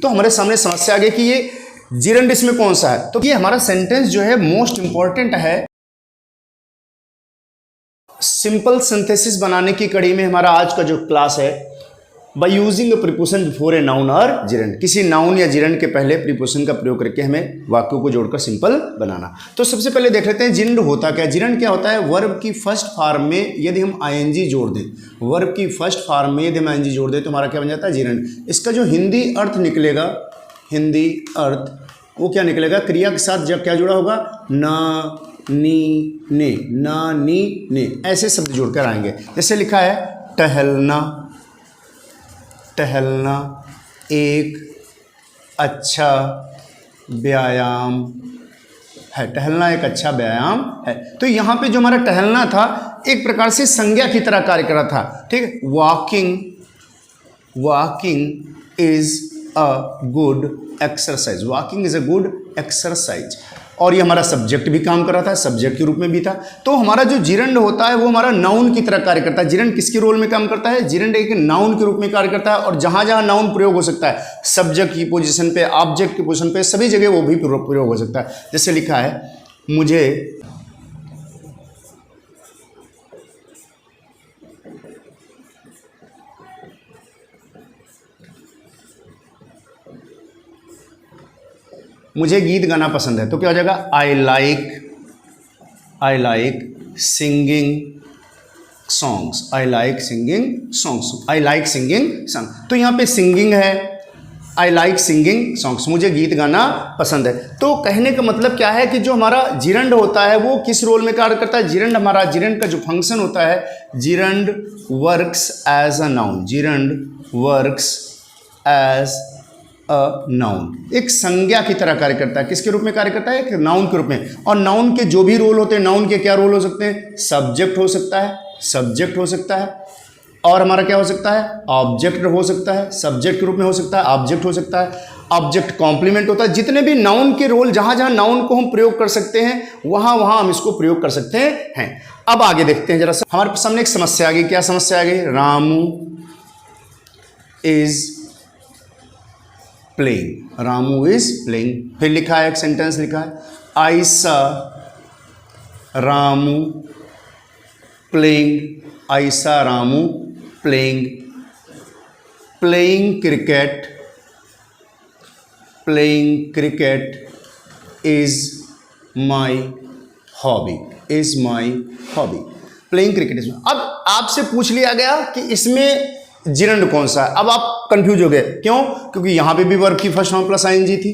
तो हमारे सामने समस्या आ गई कि ये जिरंड इसमें कौन सा है। तो ये हमारा सेंटेंस जो है मोस्ट इंपॉर्टेंट है। सिंपल सिंथेसिस बनाने की कड़ी में हमारा आज का जो क्लास है, by using a preposition before a noun और जिरंड, किसी नाउन या जिरंड के पहले प्रीपोजिशन का प्रयोग करके हमें वाक्यों को जोड़कर सिंपल बनाना। तो सबसे पहले देख लेते हैं जिरंड होता क्या है। जिरंड क्या होता है? वर्ब की फर्स्ट फॉर्म में यदि हम आईएनजी जोड़ दें, वर्ब की फर्स्ट फॉर्म में यदि हम आईएनजी जोड़ दें तो हमारा क्या बन जाता है? जिरंड। इसका जो हिंदी अर्थ निकलेगा, हिंदी अर्थ वो क्या निकलेगा? क्रिया के साथ जब क्या जुड़ा होगा? ना, नी, ने, ना, नी, ने, ऐसे शब्द जुड़कर आएंगे। जैसे लिखा है टहलना, टहलना एक अच्छा व्यायाम है। टहलना एक अच्छा व्यायाम है। तो यहाँ पे जो हमारा टहलना था एक प्रकार से संज्ञा की तरह कार्य कर रहा था। ठीक है, walking, walking is a good exercise, walking is a good exercise. और ये हमारा सब्जेक्ट भी काम कर रहा था, सब्जेक्ट के रूप में भी था। तो हमारा जो जिरंड होता है वो हमारा नाउन की तरह कार्य करता है। जिरंड किसके रोल में काम करता है? जिरंड एक नाउन के रूप में कार्य करता है और जहां जहां नाउन प्रयोग हो सकता है, सब्जेक्ट की पोजीशन पे, ऑब्जेक्ट की पोजीशन पे, सभी जगह वो भी प्रयोग हो सकता है। जैसे लिखा है मुझे गीत गाना पसंद है, तो क्या हो जाएगा? I like singing songs, I like singing songs, I like singing song. तो यहाँ पे सिंगिंग है, आई लाइक सिंगिंग सॉन्ग्स, मुझे गीत गाना पसंद है। तो कहने का मतलब क्या है कि जो हमारा जिरंड होता है वो किस रोल में कार्य करता है? जिरंड हमारा, जिरंड का जो फंक्शन होता है, gerund works as a noun, gerund works as a noun, एक संज्ञा की तरह कार्य करता है। किसके रूप में कार्य करता है? एक नाउन के रूप में। और नाउन के जो भी रोल होते हैं, नाउन के क्या रोल हो सकते हैं? सब्जेक्ट हो सकता है, सब्जेक्ट हो सकता है, और हमारा क्या हो सकता है? ऑब्जेक्ट हो सकता है, सब्जेक्ट के रूप में हो सकता है, ऑब्जेक्ट हो सकता है, ऑब्जेक्ट कॉम्प्लीमेंट होता है। जितने भी नाउन के रोल, जहां जहां नाउन को हम प्रयोग कर सकते हैं वहां वहां हम इसको प्रयोग कर सकते हैं। अब आगे देखते हैं जरा सा। हमारे सामने एक समस्या आ गई। क्या समस्या आ गई? Ramu is playing, Ramu is playing. फिर लिखा है, एक सेंटेंस लिखा है, आई सा रामू प्लेइंग, आई सा Ramu playing, playing cricket, playing cricket is my hobby, is my hobby, playing cricket is. अब आपसे पूछ लिया गया कि इसमें जिरंड कौन सा है। अब आप कंफ्यूज हो गए, क्यों? क्योंकि यहां पे भी वर्ब की फर्स्ट फॉर्म प्लस आईएनजी थी,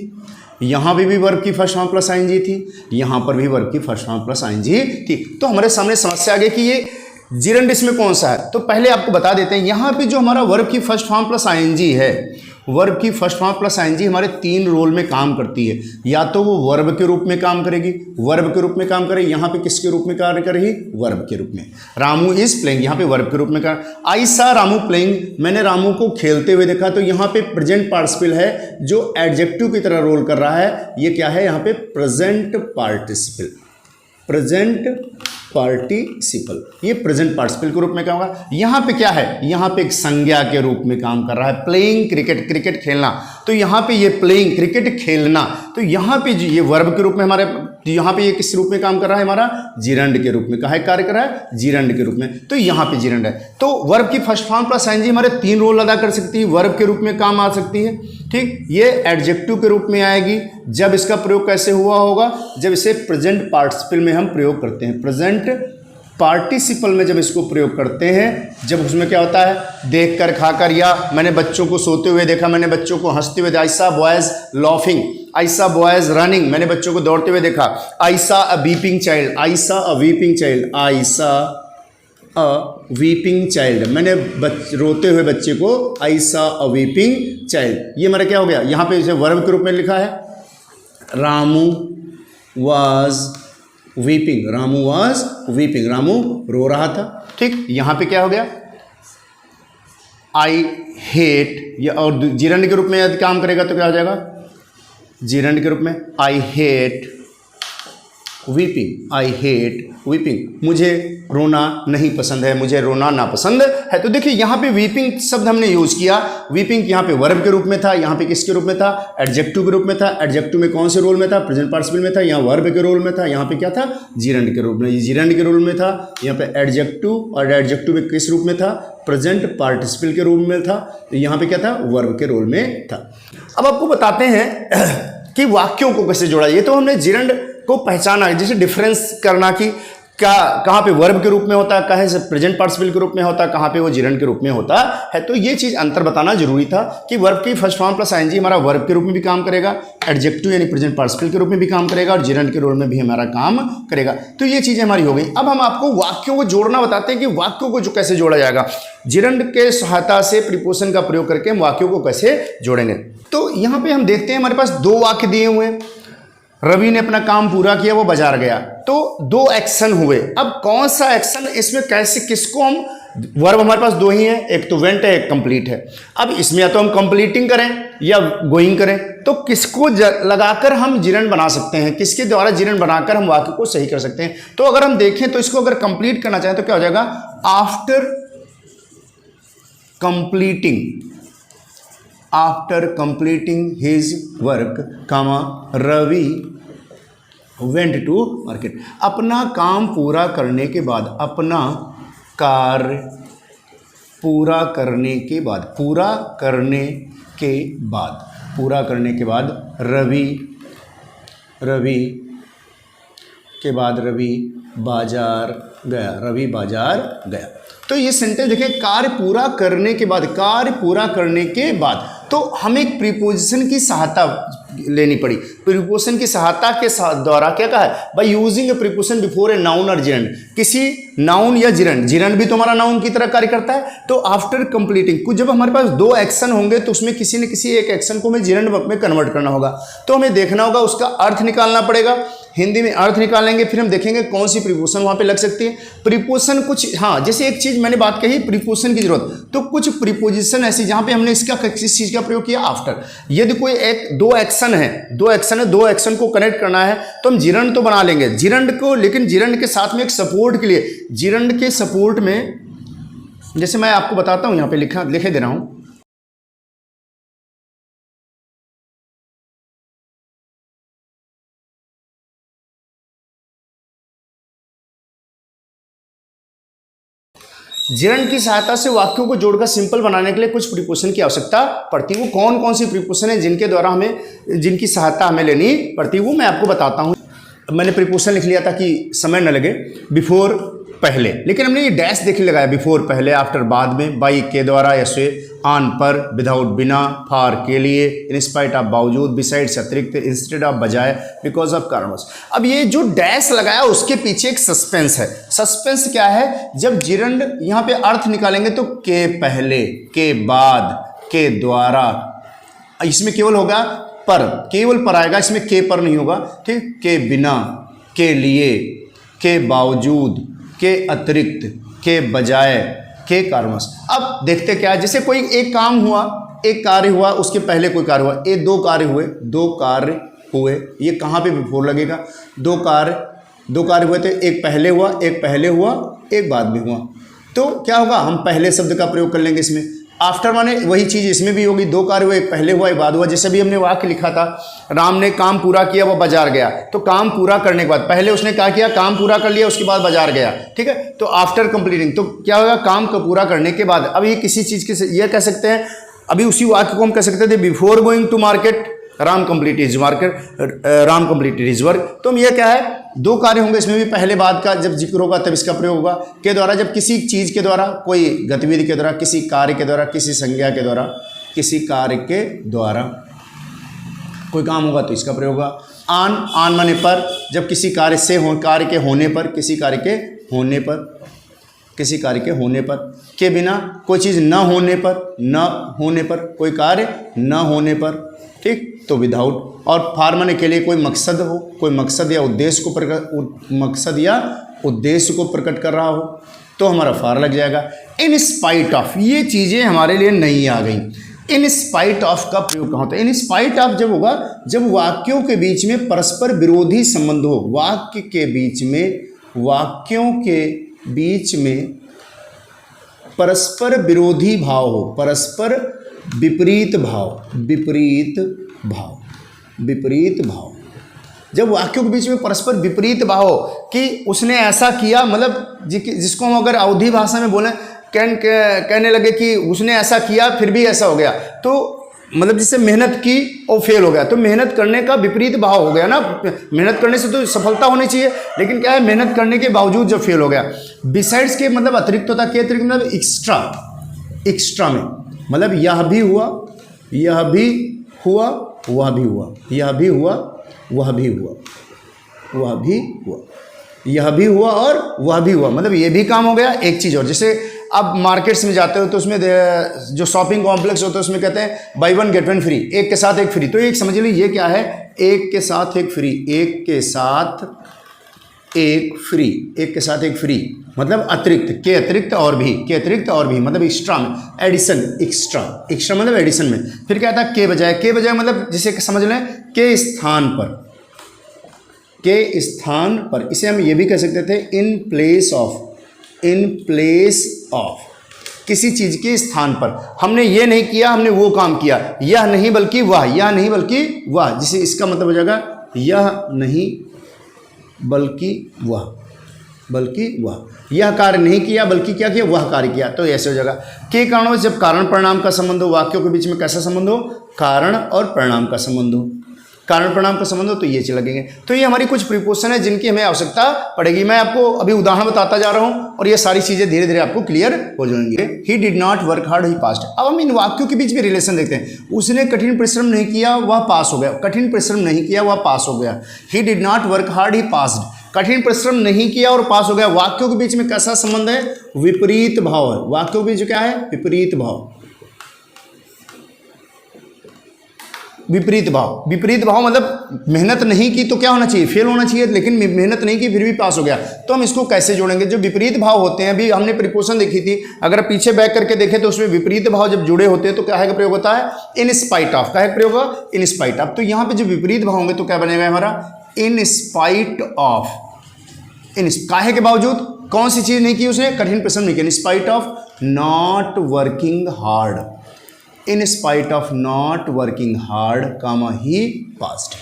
यहां पे भी वर्ब की फर्स्ट फॉर्म प्लस आईएनजी थी, यहां पर भी वर्ब की फर्स्ट फॉर्म प्लस आईएनजी थी। तो हमारे सामने समस्या आ गई कि ये जिरंड इसमें कौन सा है। तो पहले आपको बता देते हैं, यहां पे जो हमारा वर्ब की फर्स्ट फॉर्म प्लस आईएनजी है, वर्ब की फर्स्ट फॉर्म प्लस आईएनजी हमारे तीन रोल में काम करती है। या तो वो वर्ब के रूप में काम करेगी, वर्ब के रूप में काम करेगी, यहाँ पे किसके रूप में कार्य करेगी? वर्ब के रूप में। रामू इज प्लेइंग, यहाँ पे वर्ब के रूप में कार्य। आई सा रामू प्लेइंग, मैंने रामू को खेलते हुए देखा, तो यहाँ पे प्रेजेंट पार्टिसिपल है जो एडजेक्टिव की तरह रोल कर रहा है। ये क्या है? यहाँ पे प्रेजेंट पार्टिसिपल, प्रेजेंट पार्टिसिपल, ये प्रेजेंट पार्टिसिपल के रूप में क्या होगा? यहाँ पे क्या है? यहाँ पे एक संज्ञा के रूप में काम कर रहा है। प्लेइंग क्रिकेट, क्रिकेट खेलना, तो यहाँ पे ये प्लेइंग क्रिकेट खेलना, तो यहाँ पे ये वर्ब के रूप में हमारे, यहाँ पे ये किस रूप में काम कर रहा है? हमारा जिरंड के रूप में। कहा कार्य कर रहा है? जिरंड के रूप में। तो यहाँ पे जिरंड है। तो वर्ब की फर्स्ट फॉर्म प्लस आईएनजी हमारे तीन रोल अदा कर सकती है, वर्ब के रूप में काम आ सकती है। ठीक, ये एडजेक्टिव के रूप में आएगी। जब इसका प्रयोग कैसे हुआ होगा? जब इसे प्रेजेंट पार्टिसिपल में हम प्रयोग करते हैं, प्रेजेंट पार्टिसिपल में जब इसको प्रयोग करते हैं, जब उसमें क्या होता है? देख कर, खाकर, या मैंने बच्चों को सोते हुए देखा, मैंने बच्चों को हंसते हुए देखा। आई सा बॉयज लाफिंग, आई सा बॉयज रनिंग, मैंने बच्चों को दौड़ते हुए देखा। आई सा अ वीपिंग चाइल्ड, आई सा अ वीपिंग चाइल्ड, आई सा अ वीपिंग चाइल्ड, मैंने रोते हुए बच्चे को आई सा अ वीपिंग चाइल्ड। ये मेरा क्या हो गया? यहाँ पे इसे वर्ब के रूप में लिखा है, Ramu was weeping, Ramu was weeping, Ramu रो रहा था। ठीक, यहाँ पे क्या हो गया? आई हेट, या और जिरंड के रूप में यदि काम करेगा तो क्या हो जाएगा? जिरंड के रूप में I hate weeping, I hate weeping, मुझे रोना नहीं पसंद है, मुझे रोना नापसंद है। तो देखिए यहाँ पे वीपिंग शब्द हमने यूज किया। वीपिंग यहाँ पे वर्ब के रूप में था, यहाँ पे किसके रूप में था, एडजेक्टिव के रूप में था। एडजेक्टिव में कौन से रोल में था, प्रेजेंट पार्टिसिपल में था, यहाँ वर्ब के रोल में था, यहाँ पे क्या था, जिरंड के रूप में, ये जिरंड के रोल में था। यहाँ पे एडजेक्टिव, और एडजेक्टिव में किस रूप में था, प्रेजेंट पार्टिसिपल के रूप में था। यहाँ पे क्या था, वर्ब के रोल में था। अब आपको बताते हैं कि वाक्यों को कैसे जोड़ा। ये तो हमने जिरंड को पहचाना, जैसे डिफरेंस करना कि कहाँ पे वर्ब के रूप में होता है, कहाँ से प्रेजेंट पार्टिसिपल के रूप में होता है, कहाँ पे वो जिरंड के रूप में होता है। तो ये चीज़ अंतर बताना जरूरी था कि वर्ब की फर्स्ट फॉर्म प्लस आईएनजी हमारा वर्ब के रूप में भी काम करेगा, एडजेक्टिव यानी प्रेजेंट पार्टिसिपल के रूप में भी काम करेगा, और जिरंड के रोल में भी हमारा काम करेगा। तो ये चीज़ें हमारी हो गई। अब हम आपको वाक्यों को जोड़ना बताते हैं कि वाक्यों को जो कैसे जोड़ा जाएगा। जिरंड के सहायता से प्रीपोजिशन का प्रयोग करके हम वाक्यों को कैसे जोड़ेंगे। तो यहाँ पे हम देखते हैं हमारे पास दो वाक्य दिए हुए हैं। रवि ने अपना काम पूरा किया, वो बाजार गया। तो दो एक्शन हुए। अब कौन सा एक्शन इसमें कैसे, किसको हम, वर्ब हमारे पास दो ही है, एक तो वेंट है, एक कंप्लीट है। अब इसमें या तो हम कंप्लीटिंग करें या गोइंग करें, तो किसको लगाकर हम जिरंड बना सकते हैं, किसके द्वारा जिरंड बनाकर हम वाक्य को सही कर सकते हैं। तो अगर हम देखें तो इसको अगर कंप्लीट करना चाहें तो क्या हो जाएगा, after completing his work, Ravi went to market. अपना काम पूरा करने के बाद, अपना कार्य पूरा करने के बाद रवि बाजार गया। तो ये सेंटेंस देखिए, कार्य पूरा करने के बाद, तो हमें एक प्रीपोजिशन की सहायता लेनी पड़ी। प्रीपोजिशन की सहायता के द्वारा क्या कहा है, by using A preposition before a noun और जिरंड, किसी नाउन या जिरंड भी तो हमारा नाउन की तरह कार्य करता है। तो आफ्टर कंप्लीटिंग, कुछ जब हमारे पास दो एक्शन होंगे तो उसमें किसी न किसी एक एक्शन को हमें जिरंड में कन्वर्ट करना होगा। तो हमें देखना होगा, उसका अर्थ निकालना पड़ेगा। हिंदी में अर्थ निकालेंगे, फिर हम देखेंगे कौन सी प्रीपोजिशन वहाँ पे लग सकती है। प्रीपोजिशन कुछ, हाँ, जैसे एक चीज़ मैंने बात कही प्रीपोजिशन की जरूरत, तो कुछ प्रीपोजिशन ऐसी जहाँ पे हमने इसका किस चीज़ का प्रयोग किया, आफ्टर। यदि कोई दो एक्शन है, दो एक्शन को कनेक्ट करना है तो हम जिरंड तो बना लेंगे जिरंड को, लेकिन जिरंड के साथ में एक सपोर्ट के लिए, जिरंड के सपोर्ट में, जैसे मैं आपको बताता हूँ, यहाँ पे लिखे दे रहा हूँ। जिरंड की सहायता से वाक्यों को जोड़कर सिंपल बनाने के लिए कुछ प्रीपोजिशन की आवश्यकता पड़ती है। वो कौन कौन सी प्रीपोजिशन है जिनकी सहायता हमें लेनी पड़ती है, वो मैं आपको बताता हूँ। मैंने प्रीपोजिशन लिख लिया था कि समय न लगे। बिफोर पहले, लेकिन हमने ये डैश देख लगाया, बिफोर पहले, आफ्टर बाद में, बाई के द्वारा, ऐसे, ऑन पर, विदाउट बिना, फॉर के लिए, इन स्पाइट ऑफ बावजूद, बिसाइड्स अतिरिक्त, इंस्टेड ऑफ बजाय, बिकॉज ऑफ कारणवश। अब ये जो डैश लगाया उसके पीछे एक सस्पेंस है। सस्पेंस क्या है, जब जिरंड यहाँ पे अर्थ निकालेंगे तो के पहले, के बाद, के द्वारा, इसमें केवल होगा पर, केवल पर आएगा, इसमें के पर नहीं होगा, ठीक। के बिना, के लिए, के बावजूद, के अतिरिक्त, के बजाय, के कारणवश। अब देखते क्या है, जैसे कोई एक काम हुआ, एक कार्य हुआ, उसके पहले कोई कार्य हुआ, ये दो कार्य हुए, ये कहाँ पे बिफोर लगेगा, दो कार्य हुए तो एक पहले हुआ, एक बाद में हुआ, तो क्या होगा, हम पहले शब्द का प्रयोग कर लेंगे इसमें। आफ्टर माने वही चीज़ इसमें भी होगी, दो कार्य हुए, एक पहले हुआ, एक बाद हुआ। जैसे भी हमने वाक्य लिखा था, राम ने काम पूरा किया, वो बाजार गया, तो काम पूरा करने के बाद, पहले उसने क्या किया, काम पूरा कर लिया, उसके बाद बाजार गया, ठीक है। तो आफ्टर कंप्लीटिंग, तो क्या होगा, काम को पूरा करने के बाद। अब ये किसी चीज़ के, ये कह सकते हैं, अभी उसी वाक्य को हम कह सकते थे, before going to market Ram completed his work. तो हम ये क्या है, दो कार्य होंगे, इसमें भी पहले बाद का जब जिक्र होगा तब इसका प्रयोग होगा। के द्वारा, जब किसी चीज़ के द्वारा, कोई गतिविधि के द्वारा, किसी कार्य के द्वारा, किसी संज्ञा के द्वारा, किसी कार्य के द्वारा कोई काम होगा तो इसका प्रयोग होगा। आन माने पर, जब किसी कार्य से कार्य के होने पर, किसी कार्य के होने पर। के बिना, कोई चीज़ न होने पर, कोई कार्य न होने पर, ठीक, तो विदाउट। और फॉर माने के लिए, कोई मकसद हो, कोई मकसद या उद्देश्य को प्रकट कर रहा हो तो हमारा फॉर लग जाएगा। इन स्पाइट ऑफ, ये चीज़ें हमारे लिए नहीं आ गई। इन स्पाइट ऑफ का प्रयोग कहाँ होता है? इन स्पाइट ऑफ जब होगा जब वाक्यों के बीच में परस्पर विरोधी संबंध हो, वाक्यों के बीच में परस्पर विरोधी भाव हो, परस्पर विपरीत भाव। जब वाक्यों के बीच में परस्पर विपरीत भाव हो कि उसने ऐसा किया, मतलब जिसको हम अगर अवधी भाषा में बोलें, कहने लगे कि उसने ऐसा किया फिर भी ऐसा हो गया, तो मतलब जिससे मेहनत की और फेल हो गया, तो मेहनत करने का विपरीत भाव हो गया ना। मेहनत करने से तो सफलता होनी चाहिए, लेकिन क्या है, मेहनत करने के बावजूद जब फेल हो गया। बिसाइड्स के मतलब अतिरिक्त होता है, के अतिरिक्त मतलब एक्स्ट्रा में, मतलब यह भी हुआ, वह भी हुआ, यह भी हुआ और वह भी हुआ, मतलब ये भी काम हो गया एक चीज़ और। जैसे अब मार्केट्स में जाते हो तो उसमें जो शॉपिंग कॉम्प्लेक्स होता है उसमें कहते हैं बाई 1 गेट 1 फ्री, एक के साथ एक फ्री। तो एक समझ लीजिए ये क्या है, एक के साथ एक फ्री, एक के साथ एक फ्री मतलब अतिरिक्त, के अतिरिक्त और भी, मतलब एक्स्ट्रा में, एडिशन, एक्स्ट्रा मतलब एडिशन में। फिर क्या था, के बजाय मतलब जिसे समझ लें के स्थान पर, इसे हम ये भी कह सकते थे इन प्लेस ऑफ, किसी चीज के स्थान पर। हमने ये नहीं किया, हमने वो काम किया, यह नहीं बल्कि वह, जिसे इसका मतलब हो जाएगा यह नहीं बल्कि वह, यह कार्य नहीं किया बल्कि क्या किया, वह कार्य किया, तो ऐसे हो जाएगा। के कारणों जब कारण परिणाम का संबंध हो, वाक्यों के बीच में कैसा संबंध हो, कारण और परिणाम का संबंध हो, तो ये चीज लगेंगे। तो ये हमारी कुछ प्रीपोजिशन है जिनकी हमें आवश्यकता पड़ेगी। मैं आपको अभी उदाहरण बताता जा रहा हूं और ये सारी चीजें धीरे धीरे आपको क्लियर हो जाएंगे। ही did not work hard, he passed. अब हम इन वाक्यों के बीच में रिलेशन देखते हैं। उसने कठिन परिश्रम नहीं किया, वह पास हो गया, ही did not work hard, he passed. कठिन परिश्रम नहीं किया और पास हो गया। वाक्यों के बीच में कैसा संबंध है, विपरीत भाव है। वाक्यों के बीच क्या है, विपरीत भाव मतलब मेहनत नहीं की तो क्या होना चाहिए, फेल होना चाहिए, लेकिन मेहनत नहीं की फिर भी पास हो गया। तो हम इसको कैसे जोड़ेंगे, जो विपरीत भाव होते हैं, अभी हमने प्रीपोजिशन देखी थी, अगर पीछे बैक करके देखें तो उसमें विपरीत भाव जब जुड़े होते हैं तो क्या है का प्रयोग होता है, इन स्पाइट ऑफ। का है प्रयोग होगा, इन स्पाइट ऑफ। तो यहाँ पे जो विपरीत भाव होंगे तो क्या बनेगा हमारा, इन स्पाइट ऑफ। काहे के बावजूद, कौन सी चीज नहीं की उसने, कठिन परिश्रम नहीं किया, in spite of not working hard, in spite of not working hard, comma he passed.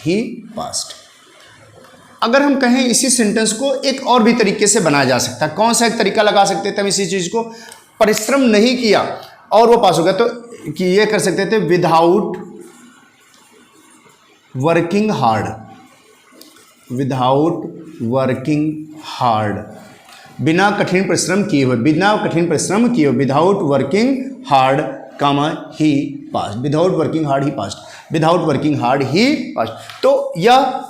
अगर हम कहें इसी सेंटेंस को एक और भी तरीके से बनाया जा सकता है, कौन सा एक तरीका लगा सकते थे हम इसी चीज को, परिश्रम नहीं किया और वो पास हो गया, तो कि ये कर सकते थे विदाउट वर्किंग हार्ड, बिना कठिन परिश्रम किए हुए, without working hard, comma he past, without working hard he past. तो यह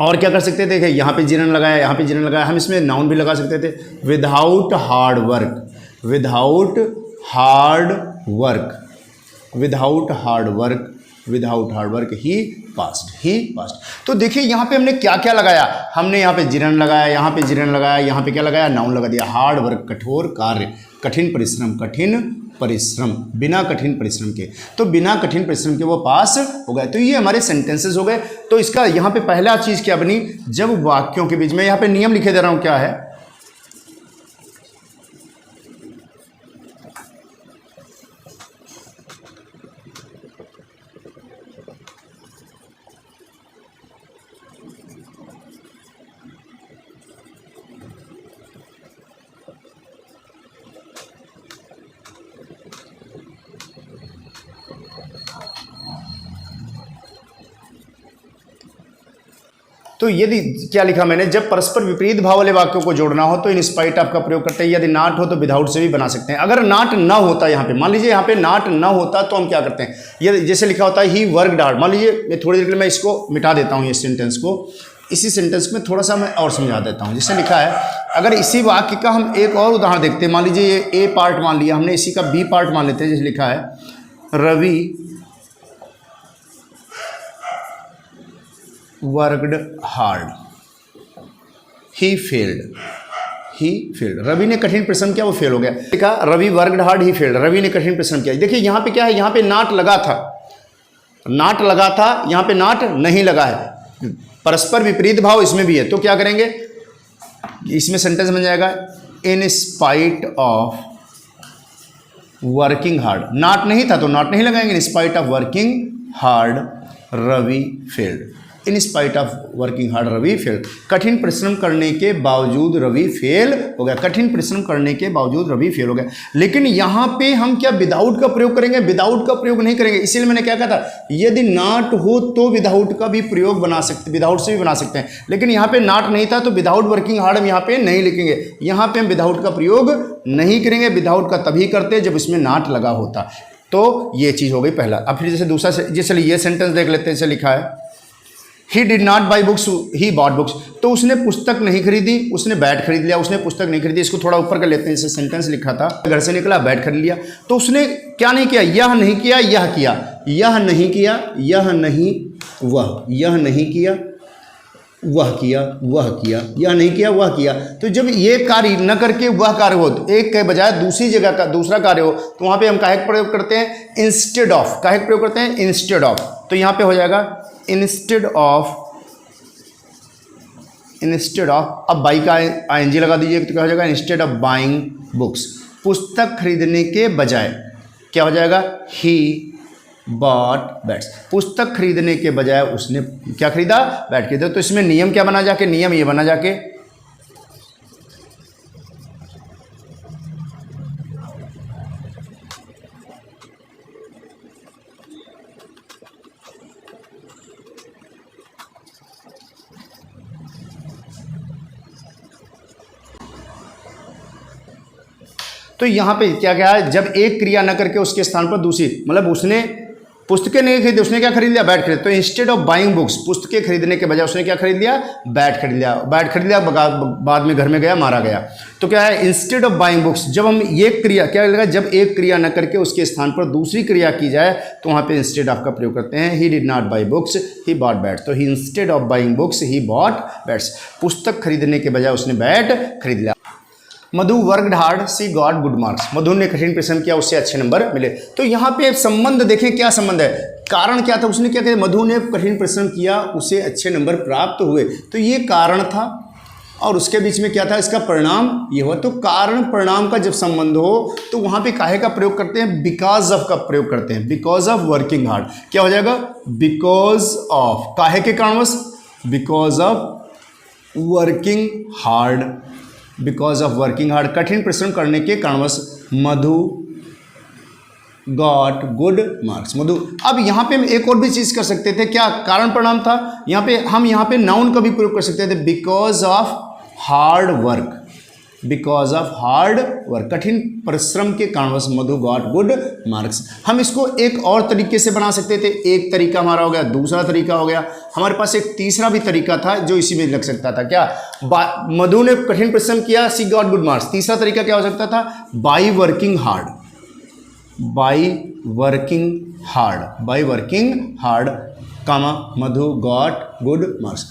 और क्या कर सकते थे, यहाँ पे जिरन लगाया, हम इसमें नाउन भी लगा सकते थे, विदाउट हार्ड वर्क ही पास्ट। तो देखिए यहाँ पे हमने क्या क्या लगाया, हमने यहाँ पे जिरन लगाया, यहाँ पे क्या लगाया, नाउन लगा दिया। हार्ड वर्क, कठोर कार्य, कठिन परिश्रम, बिना कठिन परिश्रम के, तो बिना कठिन परिश्रम के वो पास हो गए। तो ये हमारे सेंटेंसेस हो गए। तो इसका यहाँ पे पहला चीज़ क्या बनी, जब वाक्यों के बीच में, यहाँ पे नियम लिखे दे रहा हूँ, क्या है, तो यदि क्या लिखा मैंने, जब परस्पर विपरीत भाव वाले वाक्यों को जोड़ना हो तो इन स्पाइट ऑफ का प्रयोग करते हैं। यदि नॉट हो तो विदाउट से भी बना सकते हैं। अगर नॉट ना होता, यहाँ पे मान लीजिए यहाँ पे नॉट ना होता तो हम क्या करते हैं, ये जैसे लिखा होता है ही वर्कड हार्ड, मान लीजिए मैं थोड़ी देर के लिए मैं इसको मिटा देता हूँ, ये सेंटेंस को, इसी सेंटेंस में थोड़ा सा मैं और समझा देता हूँ। जैसे लिखा है, अगर इसी वाक्य का हम एक और उदाहरण देखते हैं, मान लीजिए ये ए पार्ट मान लिया हमने, इसी का बी पार्ट मान लेते हैं। जैसे लिखा है, Ravi worked hard, he failed, he failed. Ravi ने कठिन परिश्रम किया, वो फेल हो गया। लिखा Ravi worked hard, he failed. Ravi ने कठिन परिश्रम किया। देखिए यहाँ पे क्या है, यहाँ पे नॉट लगा था, नॉट लगा था, यहाँ पे नॉट नहीं लगा है। परस्पर विपरीत भाव इसमें भी है, तो क्या करेंगे, इसमें सेंटेंस बन जाएगा in spite of working hard. Not नहीं था तो नॉट नहीं लगाएंगे, in spite of working hard Ravi failed. In spite of working hard Ravi failed. कठिन परिश्रम करने के बावजूद रवि फेल हो गया। कठिन परिश्रम करने के बावजूद रवि फेल हो गया। लेकिन यहाँ पे हम क्या विदाउट का प्रयोग करेंगे, विदाउट का प्रयोग नहीं करेंगे। इसीलिए मैंने क्या कहा था, यदि नॉट हो तो विदाउट का भी प्रयोग बना सकते, विदाउट से भी बना सकते हैं। लेकिन यहाँ पे नॉट नहीं था तो विदाउट वर्किंग हार्ड हम यहाँ पे नहीं लिखेंगे। यहाँ पे हम विदाउट का प्रयोग नहीं करेंगे। विदाउट का तभी करते जब इसमें नॉट लगा होता। तो ये चीज़ हो गई पहला। अब फिर जैसे दूसरा, जैसे ये सेंटेंस देख लेते हैं। जैसे लिखा है ही did not buy books, he bot books. तो उसने पुस्तक नहीं खरीदी, उसने बैट खरीद लिया। उसने पुस्तक नहीं खरीदी, इसको थोड़ा ऊपर कर लेते हैं। जैसे सेंटेंस लिखा था, घर से निकला बैट खरीद लिया। तो उसने क्या नहीं किया, यह नहीं किया, यह किया, यह नहीं किया, यह नहीं, वह, यह नहीं किया, वह किया, वह किया, यह नहीं किया, वह किया। तो जब ये कार्य न करके वह कार्य हो, तो एक के बजाय दूसरी जगह का दूसरा कार्य हो, तो वहाँ पे हम काहे का प्रयोग करते हैं, इंस्टेड ऑफ। काहे का प्रयोग करते हैं, इंस्टेड ऑफ। तो यहाँ पे हो जाएगा इंस्टेड ऑफ, इंस्टेड ऑफ। अब बाई का आईएनजी लगा दीजिए तो क्या हो जाएगा, इंस्टेड ऑफ बाइंग बुक्स। पुस्तक खरीदने के बजाय क्या हो जाएगा, ही बॉट बैट्स। पुस्तक खरीदने के बजाय उसने क्या खरीदा, बैट खरीदा। तो इसमें नियम क्या बना जाके, नियम ये बना जाके तो यहाँ पे क्या क्या है, जब एक क्रिया न करके उसके स्थान पर दूसरी, मतलब उसने पुस्तकें नहीं खरीदी, उसने क्या खरीद लिया, बैट खरीद। तो इंस्टेड ऑफ बाइंग बुक्स, पुस्तकें खरीदने के बजाय उसने क्या खरीद लिया, बैट खरीद लिया। बैट खरीद लिया, बाद में घर में गया, मारा गया। तो क्या है, इंस्टेड ऑफ बाइंग बुक्स। जब हम ये क्रिया क्या लगा, जब एक क्रिया न करके उसके स्थान पर दूसरी क्रिया की जाए तो वहाँ पे इंस्टेड ऑफ का प्रयोग करते हैं। He did not buy books, he bought bats. तो he instead of buying books, he bought bats. पुस्तक खरीदने के बजाय उसने बैट खरीद लिया। Madhu worked hard, she got good marks. Madhu ने कठिन परिश्रम किया, उससे अच्छे नंबर मिले। तो यहाँ पे संबंध देखें, क्या संबंध है, कारण क्या था, उसने क्या किया, मधु ने कठिन परिश्रम किया, उसे अच्छे नंबर प्राप्त हुए। तो ये कारण था और उसके बीच में क्या था, इसका परिणाम ये हुआ। तो कारण परिणाम का जब संबंध हो तो वहाँ पे काहे का प्रयोग करते हैं, बिकॉज ऑफ का प्रयोग करते हैं। बिकॉज ऑफ वर्किंग हार्ड क्या हो जाएगा, बिकॉज ऑफ, काहे के कारणवश, because of working hard, because of working hard, कठिन परिश्रम करने के कारणवश मधु गॉट गुड मार्क्स। मधु, अब यहाँ पे हम एक और भी चीज़ कर सकते थे, क्या कारण परिणाम था, यहाँ पे हम यहाँ पे नाउन का भी प्रयोग कर सकते थे, because of hard work, because of hard work, कठिन परिश्रम के कारणवश मधु गॉट गुड मार्क्स। हम इसको एक और तरीके से बना सकते थे। एक तरीका हमारा हो गया, दूसरा तरीका हो गया, हमारे पास एक तीसरा भी तरीका था जो इसी में लग सकता था। क्या, मधु ने कठिन परिश्रम किया, सी गॉट गुड मार्क्स। तीसरा तरीका क्या हो सकता था, by working hard, by working hard, by working hard comma Madhu got good marks.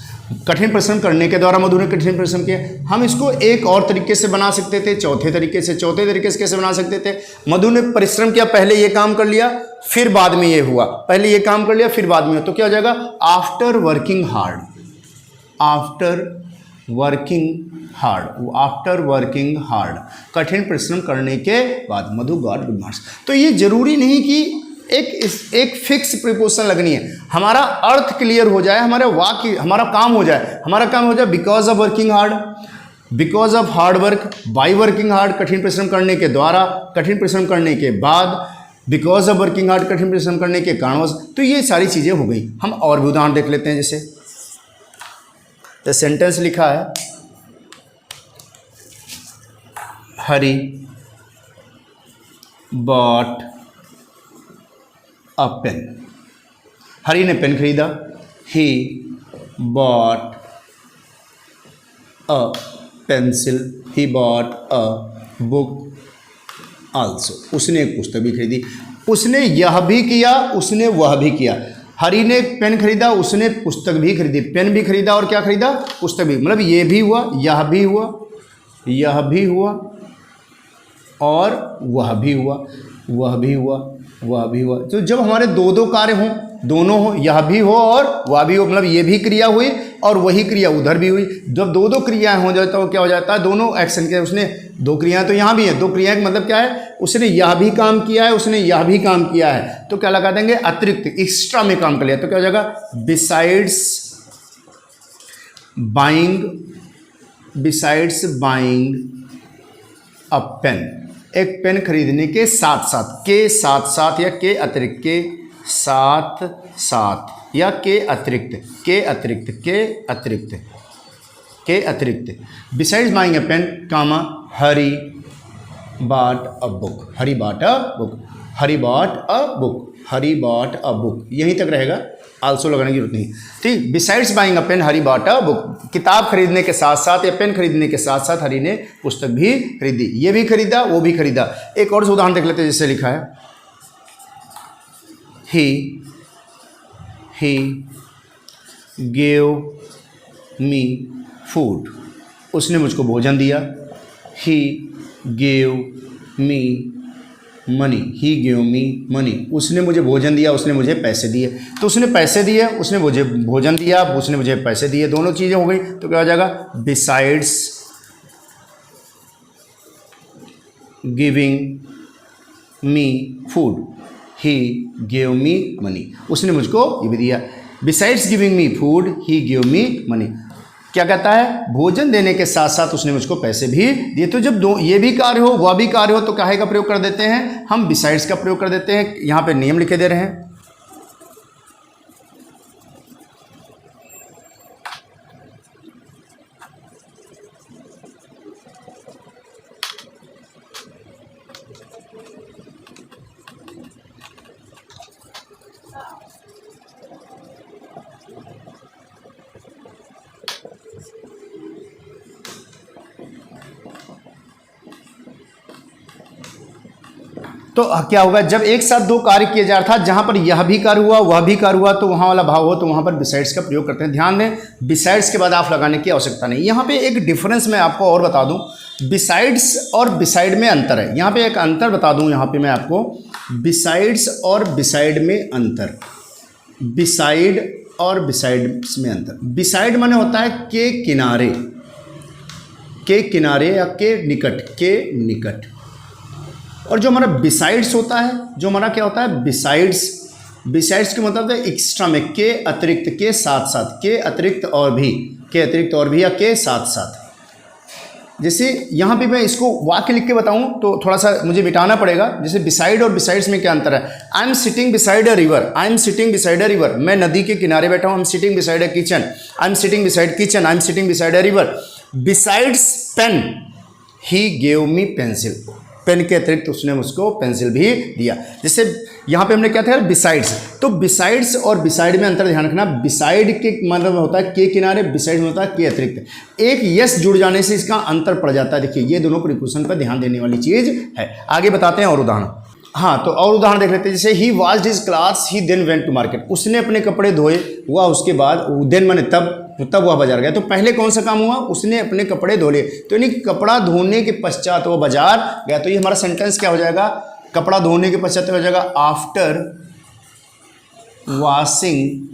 कठिन परिश्रम करने के द्वारा मधु ने कठिन परिश्रम किया। हम इसको एक और तरीके से बना सकते थे, चौथे तरीके से। चौथे तरीके से कैसे बना सकते थे, मधु ने परिश्रम किया, पहले ये काम कर लिया फिर बाद में ये हुआ, पहले ये काम कर लिया फिर बाद में हुआ। तो क्या हो जाएगा, after working hard, after working hard, after working hard, कठिन परिश्रम करने के बाद मधु गॉट गुड मार्क्स। तो ये जरूरी नहीं कि एक फिक्स प्रीपोजिशन लगनी है, हमारा अर्थ क्लियर हो जाए, हमारा वाक्य, हमारा काम हो जाए, हमारा काम हो जाए because of working hard, because of hard work, by working hard, कठिन परिश्रम करने के द्वारा, कठिन परिश्रम करने के बाद, बिकॉज ऑफ वर्किंग हार्ड, कठिन परिश्रम करने के कारणवश। तो ये सारी चीज़ें हो गई। हम और भी उदाहरण देख लेते हैं। जैसे तो सेंटेंस लिखा है, हरी बॉट अ पेन, हरी ने पेन खरीदा। He bought a pencil, he bought a book also, उसने एक पुस्तक भी खरीदी। उसने यह भी किया, उसने वह भी किया। हरी ने पेन खरीदा, उसने पुस्तक भी खरीदी, पेन भी खरीदा और क्या खरीदा, पुस्तक भी, मतलब ये भी हुआ, यह भी हुआ, यह भी हुआ और वह भी हुआ, वह भी हुआ, वह भी हुआ। तो जब हमारे दो दो कार्य हों, दोनों हो, यह भी हो और वह भी हो, मतलब ये भी क्रिया हुई और वही क्रिया उधर भी हुई। जब दो दो क्रियाएं हो जाता है तो क्या हो जाता है, दोनों एक्शन के, उसने दो क्रियाएं तो यहाँ भी हैं, दो क्रियाएं का मतलब क्या है, उसने यह भी काम किया है, उसने यह भी काम किया है, तो क्या लगा देंगे, अतिरिक्त, एक्स्ट्रा में काम कर लिया, तो क्या हो जाएगा, बिसाइड्स बाइंग अ पेन, एक पेन खरीदने के साथ साथ, के साथ साथ या के अतिरिक्त, के साथ साथ या के अतिरिक्त, के अतिरिक्त, के अतिरिक्त, के अतिरिक्त, besides buying a pen comma Hari bought a book, Hari bought a book, Hari bought a book, Hari bought a book, यहीं तक रहेगा, आल्सो लगाने की जरूरत नहीं। ठीक, besides buying a pen Hari bought a book, किताब खरीदने के साथ साथ या पेन खरीदने के साथ साथ हरी ने पुस्तक भी खरीदी, ये भी खरीदा, वो भी खरीदा। एक और उदाहरण देख लेते हैं, जैसे लिखा है, ही गेव मी फूड, उसने मुझको भोजन दिया। ही गेव मी मनी, ही गेव मी मनी, उसने मुझे भोजन दिया, उसने मुझे पैसे दिए। तो उसने पैसे दिए, उसने मुझे भोजन दिया, उसने मुझे पैसे दिए, दोनों चीज़ें हो गई, तो क्या हो जाएगा, बिसाइड्स गिविंग मी फूड ही गेव मी मनी, उसने मुझको ये भी दिया। बिसाइड्स गिविंग मी फूड ही गेव मी मनी, क्या कहता है, भोजन देने के साथ साथ उसने मुझको पैसे भी दिए। तो जब दो ये भी कार्य हो वह भी कार्य हो तो काहे का प्रयोग कर देते हैं, हम बिसाइड्स का प्रयोग कर देते हैं। यहाँ पे नियम लिखे दे रहे हैं, तो क्या होगा, जब एक साथ दो कार्य किए जा रहा था, जहां पर यह भी कार्य हुआ वह भी कार्य हुआ, तो वहां वाला भाव हो तो वहां पर बिसाइड्स का प्रयोग करते हैं। ध्यान दें, बिसाइड्स के बाद आप लगाने की आवश्यकता नहीं। यहाँ पे एक डिफरेंस मैं आपको और बता दूं, बिसाइड्स और बिसाइड में अंतर है। यहाँ पे एक अंतर बता दूं, यहाँ पे मैं आपको, बिसाइड्स और बिसाइड में अंतर, बिसाइड और बिसाइड में अंतर। बिसाइड माने होता है के किनारे, के किनारे या के निकट, के निकट। और जो हमारा बिसाइड्स होता है, जो हमारा क्या होता है, बिसाइड्स, बिसाइड्स के मतलब है एक्स्ट्रा में, के अतिरिक्त, के साथ साथ, के अतिरिक्त और भी, के अतिरिक्त और भी या के साथ साथ। जैसे यहाँ पे मैं इसको वाक्य लिख के बताऊँ तो थोड़ा सा मुझे मिटाना पड़ेगा। जैसे बिसाइड और बिसाइड्स में क्या अंतर है, I am sitting beside a river, I am sitting beside a river, मैं नदी के किनारे बैठा हूँ, I am sitting beside a kitchen, I am sitting beside kitchen, I am sitting beside a river. Besides pen he gave me pencil, pen के अतिरिक्त उसने मुझको पेंसिल भी दिया। जैसे यहाँ पे हमने क्या था, बिसाइड्स, तो बिसाइड्स और बिसाइड में अंतर ध्यान रखना। बिसाइड के मतलब होता है के किनारे, बिसाइड में होता है के अतिरिक्त। एक यस जुड़ जाने से इसका अंतर पड़ जाता है। देखिए ये दोनों प्रिपोजिशन पर ध्यान देने वाली चीज है। आगे बताते हैं और उदाहरण। हाँ, तो और उदाहरण देख लेते हैं। जैसे he washed his clothes he then went to market, उसने अपने कपड़े धोए हुआ, उसके बाद देन माने तब वह बाजार गया। तो पहले कौन सा काम हुआ, उसने अपने कपड़े धो लिए, तो यानी कपड़ा धोने के पश्चात वह बाजार गया। तो ये हमारा सेंटेंस क्या हो जाएगा, कपड़ा धोने के पश्चात हो जाएगा after washing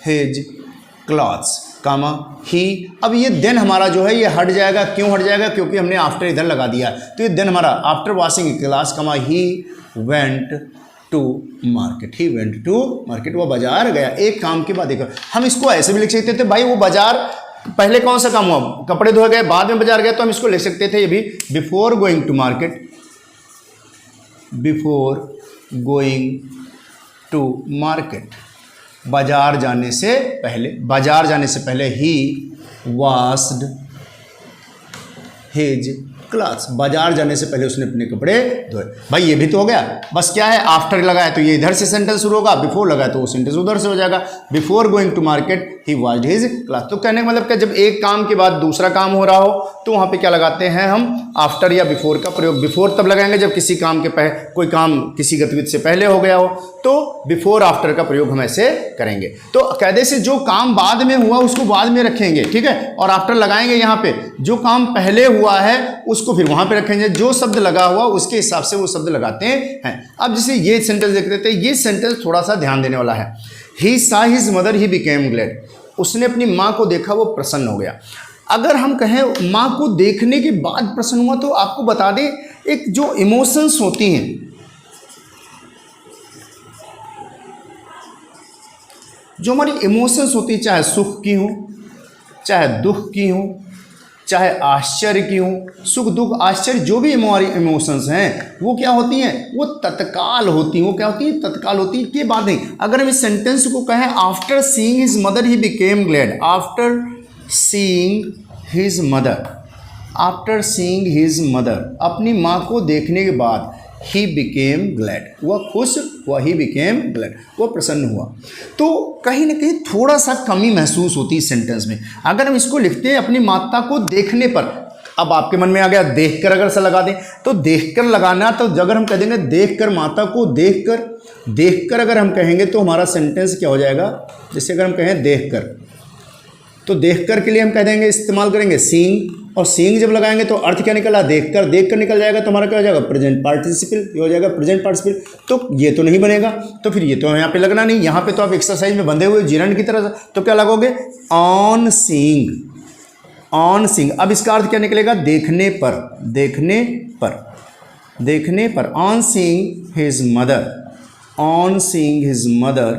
his clothes comma ही। अब ये देन हमारा जो है ये हट जाएगा। क्यों हट जाएगा, क्योंकि हमने आफ्टर इधर लगा दिया। तो ये देन हमारा after washing clothes comma he went to market, he went to market, वो बाजार गया। एक काम के बाद एक, हम इसको ऐसे भी लिख सकते थे भाई, वो बाजार पहले कौन सा काम हुआ, कपड़े धोए गए, बाद में बाजार गया, तो हम इसको लिख सकते थे ये भी, before going to market, before going to market, बाजार जाने से पहले, बाजार जाने से पहले ही वॉश्ड हिज क्लॉथ्स, बाजार जाने से पहले उसने अपने कपड़े धोए। भाई ये भी तो हो गया, बस क्या है, आफ्टर लगाया तो ये इधर से सेंटेंस शुरू होगा, बिफोर लगाया तो वो सेंटेंस उधर से हो जाएगा। Before going to market he washed his cloth. तो कहने का मतलब क्या, जब एक काम के बाद दूसरा काम हो रहा हो तो वहाँ पे क्या लगाते हैं हम, आफ्टर या बिफोर का प्रयोग। बिफोर तब लगाएंगे जब किसी काम के कोई काम किसी गतिविधि से पहले हो गया हो, तो बिफोर आफ्टर का प्रयोग हम ऐसे करेंगे। तो कायदे से जो काम बाद में हुआ उसको बाद में रखेंगे, ठीक है, और आफ्टर लगाएंगे यहाँ पे। जो काम पहले हुआ है उसको फिर वहां पे रखेंगे, जो शब्द लगा हुआ उसके हिसाब से वो शब्द लगाते हैं। अब जैसे ये सेंटेंस देख रहे थे, ये सेंटेंस थोड़ा सा ध्यान देने वाला है। He saw his mother he became glad. उसने अपनी माँ को देखा, वो प्रसन्न हो गया। अगर हम कहें माँ को देखने के बाद प्रसन्न हुआ, तो आपको बता दें एक जो इमोशंस होती हैं, जो हमारी इमोशंस होती है, चाहे सुख की हो, चाहे दुख की हो, चाहे आश्चर्य की हो, सुख दुख आश्चर्य जो भी हमारी इमोशंस हैं वो क्या होती हैं, वो तत्काल होती हैं। वो क्या होती है, तत्काल होती है, ये बात नहीं। अगर हम इस सेंटेंस को कहें, after seeing his mother he became glad, after seeing his mother, after seeing his mother, अपनी माँ को देखने के बाद ही बिकेम ग्लैड, वह खुश हुआ, ही बिकेम ग्लैड, वह प्रसन्न हुआ। तो कहीं ना कहीं थोड़ा सा कमी महसूस होती है इस सेंटेंस में। अगर हम इसको लिखते हैं अपनी माता को देखने पर, अब आपके मन में आ गया देखकर अगर से लगा दें, तो देखकर लगाना, तो अगर हम कह देंगे देखकर, माता को देखकर, देखकर अगर हम कहेंगे तो हमारा सेंटेंस क्या हो जाएगा, जैसे अगर हम कहें देखकर, तो देखकर के लिए हम कह देंगे, इस्तेमाल करेंगे सीइंग, और सीइंग जब लगाएंगे तो अर्थ क्या निकला, देखकर, देखकर निकल जाएगा, तो हमारा क्या हो जाएगा, प्रेजेंट पार्टिसिपल, ये हो जाएगा प्रेजेंट पार्टिसिपल। तो ये तो नहीं बनेगा, तो फिर ये तो यहाँ पे लगना नहीं। यहाँ पे तो आप एक्सरसाइज में बंधे हुए जिरंड की तरह, तो क्या लगोगे, ऑन सीइंग, ऑन सीइंग। अब इसका अर्थ क्या निकलेगा, देखने पर, देखने पर, देखने पर, on seeing his mother, on seeing his mother,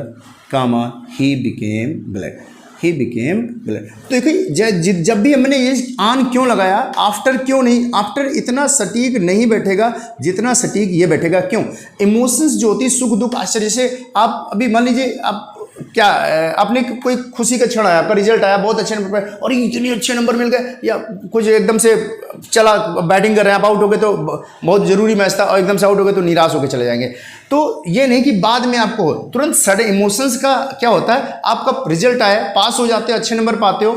comma he became glad, he became glad. तो देखिए जब भी हमने ये ऑन क्यों लगाया, आफ्टर क्यों नहीं, आफ्टर इतना सटीक नहीं बैठेगा जितना सटीक ये बैठेगा। क्यों, इमोशंस जो होती है, सुख दुख आश्चर्य, जैसे आप अभी मान लीजिए आप क्या, आपने कोई खुशी का क्षण आया, आपका रिजल्ट आया, बहुत अच्छे नंबर पे, और इतने अच्छे नंबर मिल गए, या कुछ एकदम से चला, बैटिंग कर रहे हैं, आप आउट हो गए तो बहुत जरूरी मैच था, और एकदम से आउट हो गए तो निराश होकर चले जाएंगे। तो ये नहीं कि बाद में आपको तुरंत सडन इमोशंस का क्या होता है, आपका रिजल्ट आया, पास हो जाते हो, अच्छे नंबर पाते हो,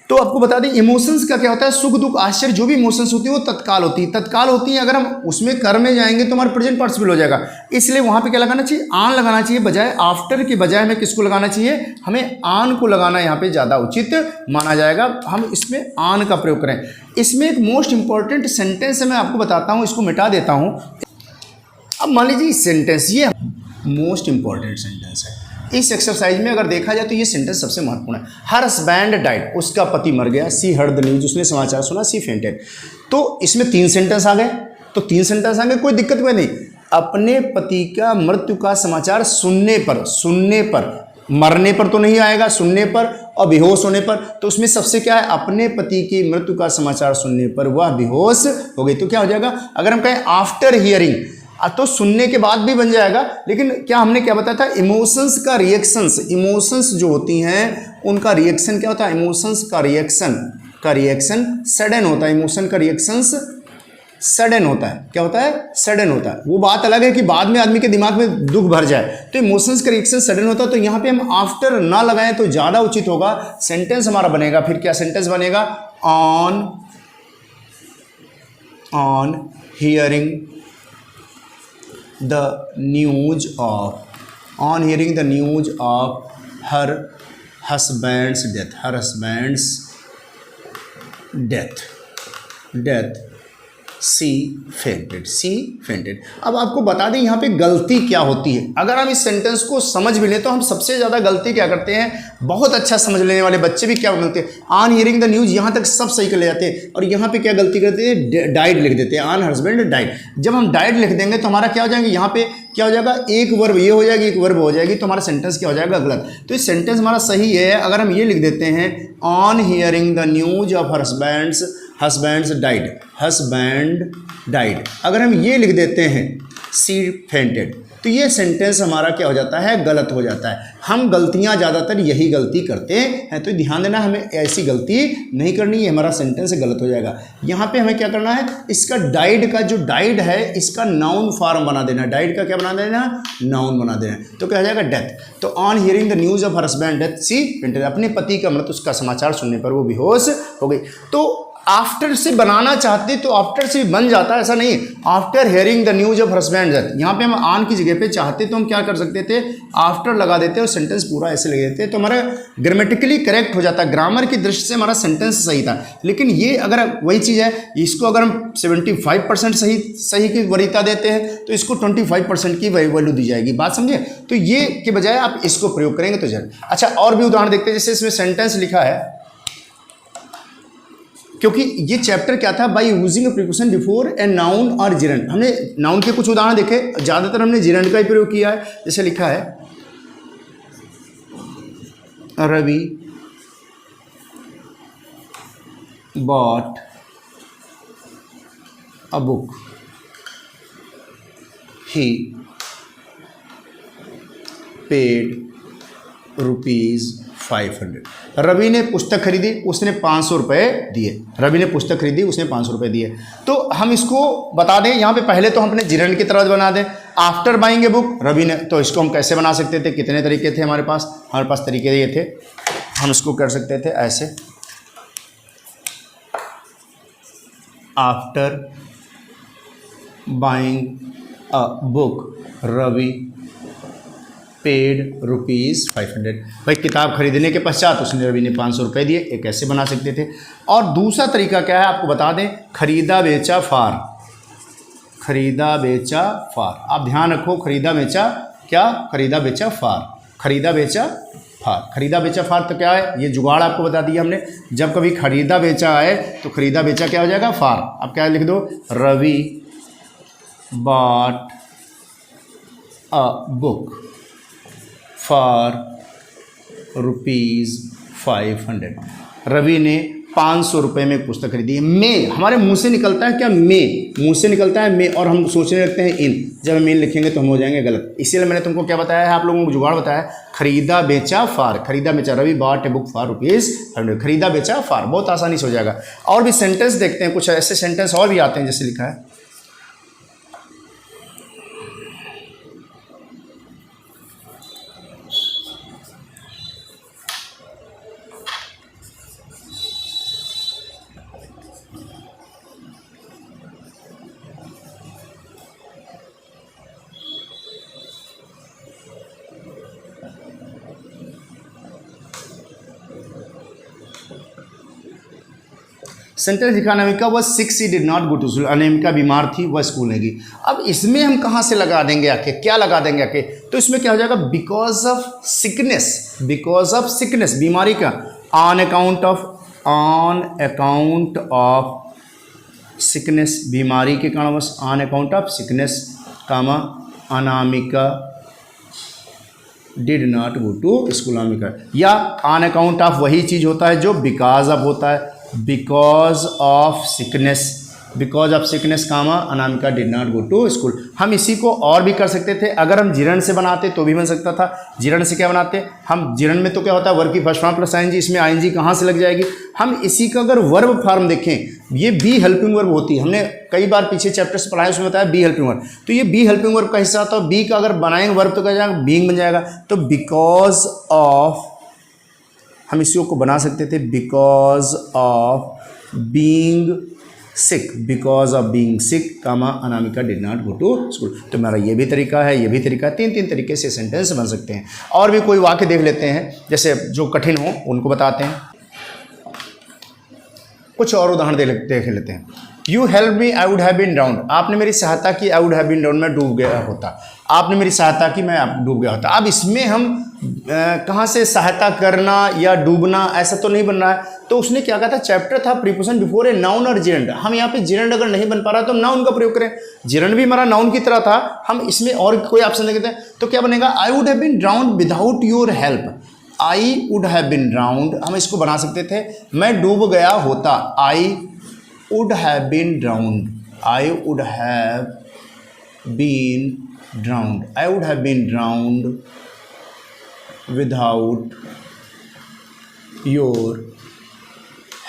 तो आपको बता दें इमोशंस का क्या होता है, सुख दुख आश्चर्य जो भी इमोशंस होती है वो तत्काल होती है, तत्काल होती है। अगर हम उसमें कर में जाएंगे तो हमारा प्रेजेंट पार्टिसिपल हो जाएगा, इसलिए वहां पे क्या लगाना चाहिए, आन लगाना चाहिए, बजाय आफ्टर के बजाय हमें किसको लगाना चाहिए, हमें आन को लगाना यहाँ पे ज़्यादा उचित माना जाएगा। हम इसमें आन का प्रयोग करें। इसमें एक मोस्ट इंपॉर्टेंट सेंटेंस है, मैं आपको बताता हूँ, इसको मिटा देता हूँ। अब मान लीजिए सेंटेंस, ये मोस्ट इंपॉर्टेंट सेंटेंस है। इस एक्सरसाइज में अगर देखा जाए तो ये सेंटेंस सबसे महत्वपूर्ण है। हर हस्बैंड डाइड, उसका पति मर गया, सी हर्ड द न्यूज, उसने समाचार सुना, सी फेंटेड। तो इसमें 3 सेंटेंस आ गए, तो 3 सेंटेंस आ गए, कोई दिक्कत कोई नहीं। अपने पति का मृत्यु का समाचार सुनने पर, सुनने पर, मरने पर तो नहीं आएगा, सुनने पर और बेहोश होने पर। तो उसमें सबसे क्या है, अपने पति की मृत्यु का समाचार सुनने पर वह बेहोश हो गई। तो क्या हो जाएगा, अगर हम कहें आफ्टर हियरिंग, तो सुनने के बाद भी बन जाएगा, लेकिन क्या हमने क्या बताया था, इमोशंस का रिएक्शंस, इमोशंस जो होती हैं उनका रिएक्शन क्या होता है, इमोशंस का रिएक्शन सडन होता है, इमोशन का रिएक्शंस सडन होता है। क्या होता है, सडन होता है। वो बात अलग है कि बाद में आदमी के दिमाग में दुख भर जाए, तो इमोशंस का रिएक्शन सडन होता है। तो यहाँ पे हम आफ्टर ना लगाएं तो ज़्यादा उचित होगा। सेंटेंस हमारा बनेगा, फिर क्या सेंटेंस बनेगा, on hearing the news of, on hearing the news of her husband's death, her husband's death C fainted. अब आपको बता दें यहाँ पे गलती क्या होती है। अगर हम इस सेंटेंस को समझ भी लें तो हम सबसे ज़्यादा गलती क्या करते हैं, बहुत अच्छा समझ लेने वाले बच्चे भी क्या बोलते हैं, ऑन हियरिंग द न्यूज़, यहाँ तक सब सही कर ले जाते हैं, और यहाँ पे क्या गलती करते हैं, डाइड लिख देते हैं, ऑन हस्बैंड डाइड। जब हम डाइड लिख देंगे तो हमारा क्या हो जाएगा, यहाँ पे क्या हो जाएगा, एक वर्ब ये हो जाएगी, एक वर्ब हो जाएगी, तो हमारा सेंटेंस क्या हो जाएगा, गलत। तो इस सेंटेंस हमारा सही है अगर हम ये लिख देते हैं, on hearing the news of husband died, husband died. अगर हम ये लिख देते हैं सी फेंटेड। तो ये सेंटेंस हमारा क्या हो जाता है, गलत हो जाता है। हम गलतियां ज़्यादातर यही गलती करते हैं, तो ध्यान देना हमें ऐसी गलती नहीं करनी है, हमारा सेंटेंस गलत हो जाएगा। यहाँ पे हमें क्या करना है, इसका डाइड का जो डाइड है इसका नाउन फॉर्म बना देना। डाइड का क्या बना देना, नाउन बना देना। तो क्या हो जाएगा, डेथ। तो on hearing the news of her husband death she fainted, अपने पति का मतलब उसका समाचार सुनने पर वो बेहोश हो गई। तो आफ्टर से बनाना चाहते तो आफ्टर से बन जाता, ऐसा नहीं। After hearing the news of husband death, यहाँ पे हम ऑन की जगह पे चाहते तो हम क्या कर सकते थे, आफ्टर लगा देते और सेंटेंस पूरा ऐसे लगे देते, तो हमारा ग्रामेटिकली करेक्ट हो जाता, ग्रामर की दृष्टि से हमारा सेंटेंस सही था। लेकिन ये अगर वही चीज़ है, इसको अगर हम 75% सही की वरीयता देते हैं तो इसको 25% की वैल्यू दी जाएगी। बात समझे? तो ये के बजाय आप इसको प्रयोग करेंगे तो जरूर। अच्छा, और भी उदाहरण देखते हैं। जैसे इसमें सेंटेंस लिखा है, क्योंकि ये चैप्टर क्या था, by using a preposition before a noun और जिरंड। हमने नाउन के कुछ उदाहरण देखे, ज़्यादातर हमने जिरंड का ही प्रयोग किया है। जैसे लिखा है, Ravi bought a book, he paid ₹500। Ravi ने पुस्तक खरीदी, उसने 500 रुपये दिए। रवि ने पुस्तक खरीदी, उसने 500 रुपये दिए। तो हम इसको बता दें, यहाँ पे पहले तो हम अपने जिरंड की तरह बना दें। After buying a book, Ravi ने, तो इसको हम कैसे बना सकते थे, कितने तरीके थे हमारे पास तरीके ये थे। हम इसको कर सकते थे ऐसे, after buying a book Ravi paid ₹500। भाई किताब खरीदने के पश्चात उसने रवि ने 500 रुपये दिए, एक ऐसे बना सकते थे। और दूसरा तरीका क्या है आपको बता दें, खरीदा बेचा फार। खरीदा बेचा फार, आप ध्यान रखो, खरीदा बेचा क्या, खरीदा बेचा फार, खरीदा बेचा फार। खरीदा बेचा फार तो क्या है, ये जुगाड़ आपको बता दिया हमने। जब कभी खरीदा बेचा आए तो खरीदा बेचा क्या हो जाएगा, फार। आप क्या लिख दो, Ravi bought a book for ₹500। Ravi ने 500 रुपये में पुस्तक खरीदी। में हमारे मुंह से निकलता है क्या, में, मुंह से निकलता है में, और हम सोचने लगते हैं इन। जब हम इन लिखेंगे तो हम हो जाएंगे गलत। इसीलिए मैंने तुमको क्या बताया है, आप लोगों को जुगाड़ बताया, खरीदा बेचा फार। खरीदा बेचा, Ravi bought a book for ₹500। खरीदा बेचा फार, बहुत आसानी से हो जाएगा। और भी सेंटेंस देखते हैं, कुछ ऐसे सेंटेंस और भी आते हैं। जैसे लिखा है, सेंटेंस लिखा, Anamika was sick, she did not go to school. Anamika बीमार थी, वह स्कूल नहीं गई। अब इसमें हम कहाँ से लगा देंगे आके, क्या लगा देंगे आके, तो इसमें क्या हो जाएगा, because of sickness. Because of sickness, बीमारी का, ऑन अकाउंट ऑफ सिकनेस, बीमारी के कारण, बस on account of sickness, comma Anamika did not go to school. Anamika, या ऑन अकाउंट ऑफ वही चीज़ होता है जो बिकॉज ऑफ होता है, because of sickness, because of sickness comma Anamika did not go to school. हम इसी को और भी कर सकते थे, अगर हम जिरंड से बनाते तो भी बन सकता था। जिरंड से क्या बनाते हम, जिरंड में तो क्या होता है, वर्ब की फर्स्ट फॉर्म प्लस आईएनजी, इसमें आईएनजी कहाँ से लग जाएगी। हम इसी का अगर वर्ब फॉर्म देखें, ये बी हेल्पिंग वर्ब होती है। हमने कई बार पीछे चैप्टर्स पढ़ाए, उसमें बताया बी हेल्पिंग वर्ब। तो ये बी हेल्पिंग वर्ब का हिस्सा था। बी का अगर बनाएंगे वर्ब तो क्या जाएगा, बीइंग बन जाएगा। तो बिकॉज ऑफ, हम इसी को बना सकते थे, because of being sick, because of being sick comma Anamika did not go to school. तो मेरा ये भी तरीका है, ये भी तरीका है। तीन तरीके से सेंटेंस बन सकते हैं। और भी कोई वाक्य देख लेते हैं, जैसे जो कठिन हो उनको बताते हैं। कुछ और उदाहरण देख लेते हैं। You help me, I would have been drowned. आपने मेरी सहायता की, I would have been drowned, मैं डूब गया होता। आपने मेरी सहायता की, मैं डूब गया होता। अब इसमें हम कहाँ से सहायता करना या डूबना, ऐसा तो नहीं बन रहा है। तो उसने क्या कहा था, चैप्टर था प्रीपोजिशन बिफोर ए नाउन और जिरंड। हम यहाँ पे जिरंड अगर नहीं बन पा रहा तो नाउन का प्रयोग करें। जिरंड भी हमारा नाउन की तरह था, हम इसमें और कोई ऑप्शन देते हैं तो क्या बनेगा, I would have been drowned without your help. I would have been drowned, हम इसको बना सकते थे, मैं डूब गया होता। I would have been drowned, I would have been drowned, I would have been drowned without your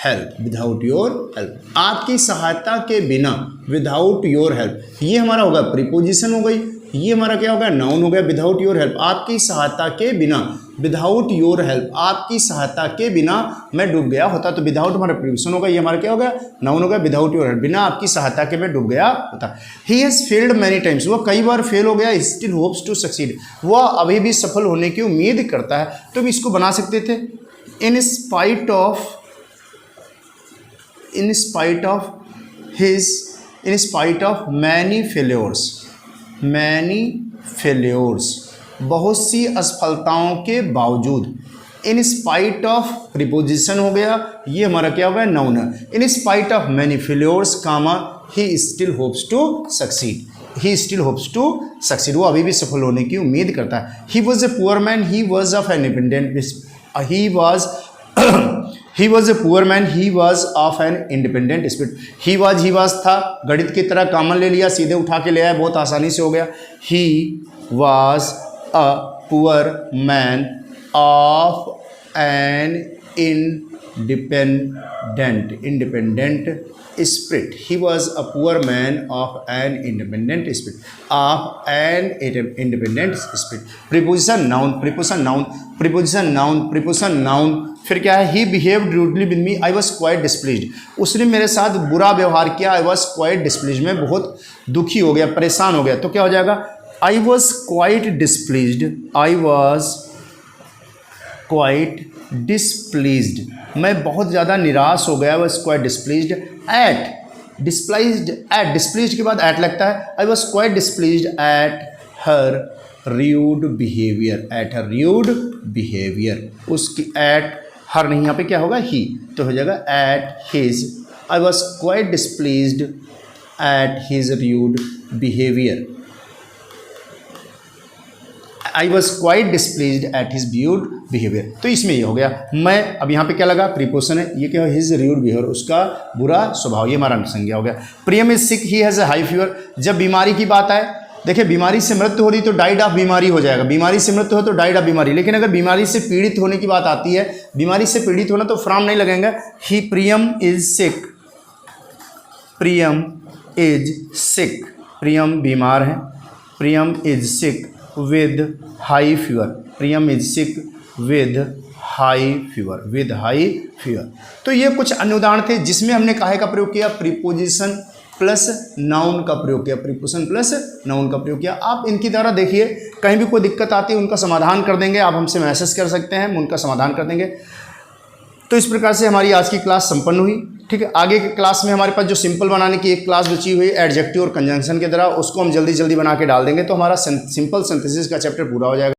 help, without your help, आपकी सहायता के बिना, विदाउट योर हेल्प, ये हमारा होगा प्रीपोजिशन हो गई, ये हमारा क्या होगा, नाउन हो गया, विदाउट योर हेल्प, आपकी सहायता के बिना, विदाउट योर हेल्प, आपकी सहायता के बिना मैं डूब गया होता, तो विदाउट हमारा प्रीपोजिशन होगा, ये हमारा क्या होगा, नाउन होगा, विदाउट योर हेल्प, बिना आपकी सहायता के मैं डूब गया होता। He has failed many times, वो कई बार फेल हो गया, स्टिल होप्स टू सक्सीड, वह अभी भी सफल होने की उम्मीद करता है। तो भी इसको बना सकते थे, इन स्पाइट ऑफ मैनी फेल्योर्स, बहुत सी असफलताओं के बावजूद, इन स्पाइट ऑफ प्रीपोजिशन हो गया, ये हमारा क्या होगा, नाउन है, in spite of many failures comma he still hopes to succeed, he still hopes to succeed, वो अभी भी सफल होने की उम्मीद करता है। He was a poor man, he was of an independent, he was a poor man, he was of an independent spirit, he was था, गणित की तरह कॉमन ले लिया, सीधे उठा के ले आया, बहुत आसानी से हो गया। he was a poor man of an independent spirit, he was a poor man of an independent spirit, of an independent spirit। preposition noun, preposition noun, preposition noun, preposition noun, फिर क्या है, he behaved rudely with me, I was quite displeased, उसने मेरे साथ बुरा व्यवहार किया, आई was quite displeased, मैं बहुत दुखी हो गया, परेशान हो गया, तो क्या हो जाएगा, I was quite displeased, I was quite displeased, मैं बहुत ज़्यादा निराश हो गया, I was quite displeased at displeased के बाद एट लगता है, I was quite displeased at her rude behaviour, at her rude behaviour, उसकी एट हर नहीं, यहाँ पे क्या होगा, ही, तो हो जाएगा at his, I was quite displeased at his rude behaviour, I was quite displeased at his rude behaviour. तो इसमें ये हो गया, मैं अब यहाँ पे क्या लगा, प्रीपोजिशन है, ये क्या है, हिज रूड बिहेवियर, उसका बुरा स्वभाव, ये हमारा संज्ञा हो गया। Priyam is sick, he has a high fever, जब बीमारी की बात आए, देखिए बीमारी से मृत्यु हो रही तो डाइड ऑफ बीमारी हो जाएगा, बीमारी से मृत्यु हो तो डाइड ऑफ बीमारी, लेकिन अगर बीमारी से पीड़ित होने की बात आती है, बीमारी से पीड़ित होना तो फ्रॉम नहीं लगेंगे, ही प्रियम इज सिक, प्रियम इज सिक, प्रियम बीमार है, Priyam is sick with high fever, Priyam is sick with high fever, with high fever. तो ये कुछ अन्य उदाहरण थे जिसमें हमने काहे का प्रयोग किया, प्रीपोजिशन प्लस नाउन का प्रयोग किया, प्रीपोजिशन प्लस नाउन का प्रयोग किया। आप इनकी तरह देखिए, कहीं भी कोई दिक्कत आती है उनका समाधान कर देंगे, आप हमसे मैसेज कर सकते हैं, हम उनका समाधान कर देंगे। तो इस प्रकार से हमारी आज की क्लास संपन्न हुई। ठीक है, आगे की क्लास में हमारे पास जो सिंपल बनाने की एक क्लास बची हुई एडजेक्टिव और कंजंक्शन की तरह, उसको हम जल्दी जल्दी बना के डाल देंगे, तो हमारा सिंपल सिंथेसिस का चैप्टर पूरा हो जाएगा।